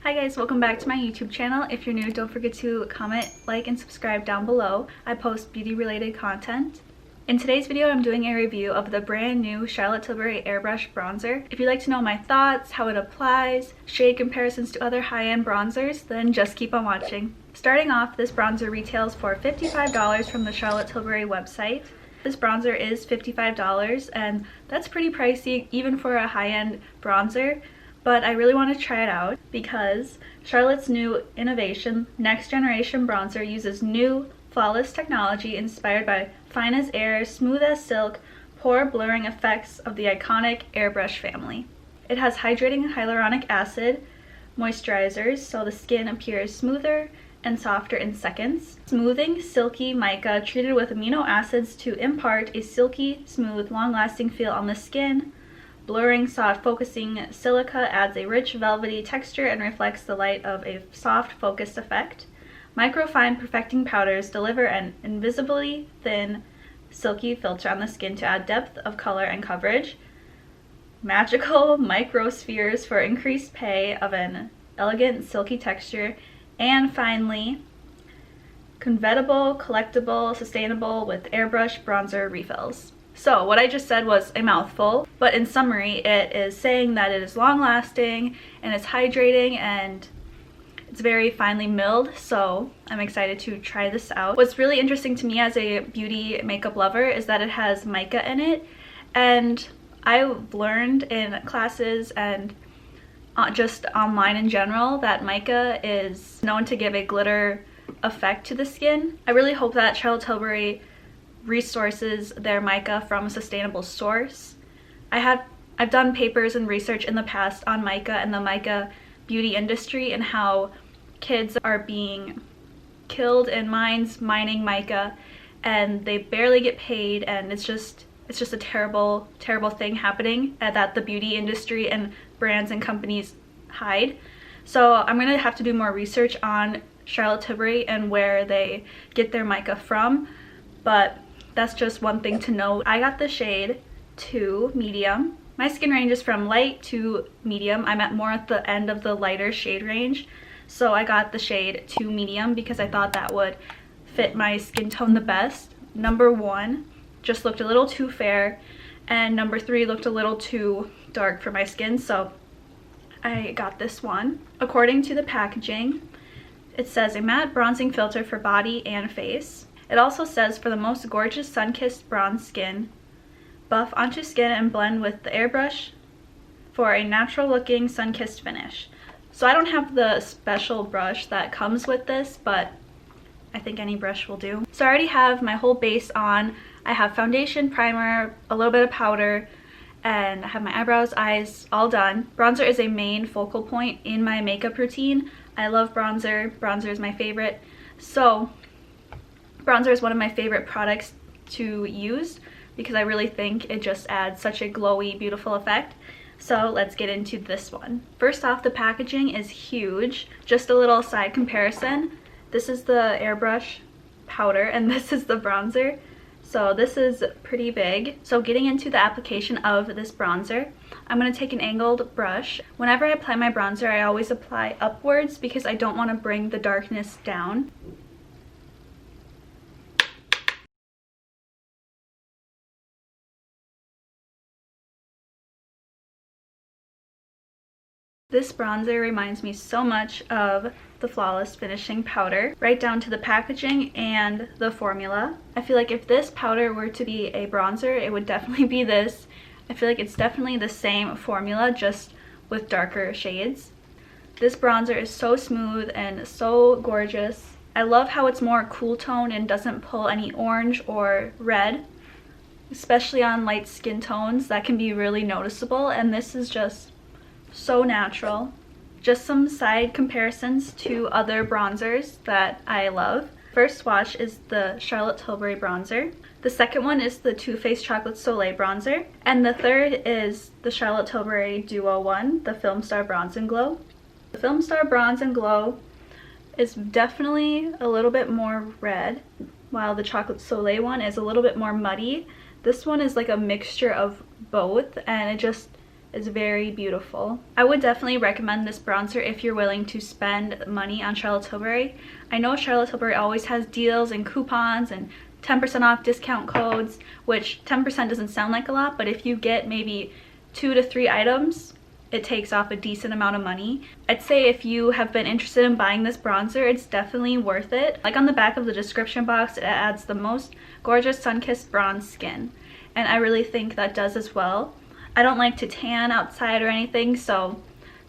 Hi guys, welcome back to my YouTube channel. If you're new, don't forget to comment, like, and subscribe down below. I post beauty related content. In today's video, I'm doing a review of the brand new Charlotte Tilbury Airbrush Bronzer. If you'd like to know my thoughts, how it applies, shade comparisons to other high-end bronzers, then just keep on watching. Starting off, this bronzer retails for $55 from the Charlotte Tilbury website. This bronzer is $55 and that's pretty pricey even for a high-end bronzer. But I really want to try it out because Charlotte's new innovation, Next Generation Bronzer, uses new flawless technology inspired by fine as air, smooth as silk, pore blurring effects of the iconic Airbrush family. It has hydrating hyaluronic acid moisturizers so the skin appears smoother and softer in seconds. Smoothing silky mica treated with amino acids to impart a silky, smooth, long-lasting feel on the skin. Blurring soft focusing silica adds a rich velvety texture and reflects the light of a soft focused effect. Microfine perfecting powders deliver an invisibly thin silky filter on the skin to add depth of color and coverage. Magical microspheres for increased pay of an elegant silky texture. And finally, convertible, collectible, sustainable with airbrush bronzer refills. So what I just said was a mouthful, but in summary it is saying that it is long lasting and it's hydrating and it's very finely milled, so I'm excited to try this out. What's really interesting to me as a beauty makeup lover is that it has mica in it, and I've learned in classes and just online in general that mica is known to give a glitter effect to the skin. I really hope that Charlotte Tilbury resources their mica from a sustainable source. I've done papers and research in the past on mica and the mica beauty industry and how kids are being killed in mines mining mica and they barely get paid, and it's just a terrible thing happening that the beauty industry and brands and companies hide. So I'm gonna have to do more research on Charlotte Tilbury and where they get their mica from, but that's just one thing to know. I got the shade 2 medium. My skin range is from light to medium. I'm more at the end of the lighter shade range, so I got the shade 2 medium because I thought that would fit my skin tone the best. Number 1 just looked a little too fair, and number 3 looked a little too dark for my skin, so I got this one. According to the packaging, it says a matte bronzing filter for body and face. It also says for the most gorgeous sun-kissed bronze skin, buff onto skin and blend with the airbrush for a natural looking sun-kissed finish. So I don't have the special brush that comes with this, but I think any brush will do. So I already have my whole base on. I have foundation, primer, a little bit of powder, and I have my eyebrows, eyes all done. Bronzer is a main focal point in my makeup routine. I love bronzer. Bronzer is my favorite. So bronzer is one of my favorite products to use because I really think it just adds such a glowy, beautiful effect. So let's get into this one. First off, the packaging is huge. Just a little side comparison. This is the airbrush powder and this is the bronzer. So this is pretty big. So getting into the application of this bronzer, I'm going to take an angled brush. Whenever I apply my bronzer, I always apply upwards because I don't want to bring the darkness down. This bronzer reminds me so much of the Flawless Finishing Powder, right down to the packaging and the formula. I feel like if this powder were to be a bronzer, it would definitely be this. I feel like it's definitely the same formula, just with darker shades. This bronzer is so smooth and so gorgeous. I love how it's more cool tone and doesn't pull any orange or red, especially on light skin tones. That can be really noticeable, and this is just so natural. Just some side comparisons to other bronzers that I love. First swatch is the Charlotte Tilbury bronzer. The second one is the Too Faced Chocolate Soleil bronzer. And the third is the Charlotte Tilbury Duo one, the Film Star Bronze and Glow. The Film Star Bronze and Glow is definitely a little bit more red, while the Chocolate Soleil one is a little bit more muddy. This one is like a mixture of both, and it just is very beautiful. I would definitely recommend this bronzer if you're willing to spend money on Charlotte Tilbury. I know Charlotte Tilbury always has deals and coupons and 10% off discount codes, which 10% doesn't sound like a lot, but if you get maybe 2 to 3 items, it takes off a decent amount of money. I'd say if you have been interested in buying this bronzer, it's definitely worth it. Like on the back of the description box, it adds the most gorgeous sun-kissed bronze skin, and I really think that does as well. I don't like to tan outside or anything, so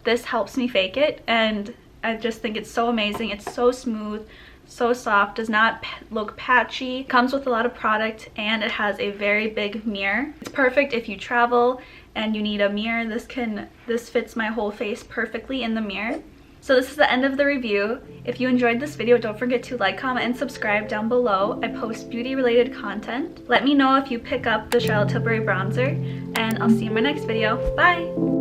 this helps me fake it, and I just think it's so amazing. It's so smooth, so soft, does not look patchy, comes with a lot of product, and it has a very big mirror. It's perfect if you travel and you need a mirror. This fits my whole face perfectly in the mirror. So this is the end of the review. If you enjoyed this video, don't forget to like, comment, and subscribe down below. I post beauty related content. Let me know if you pick up the Charlotte Tilbury bronzer, and I'll see you in my next video. Bye!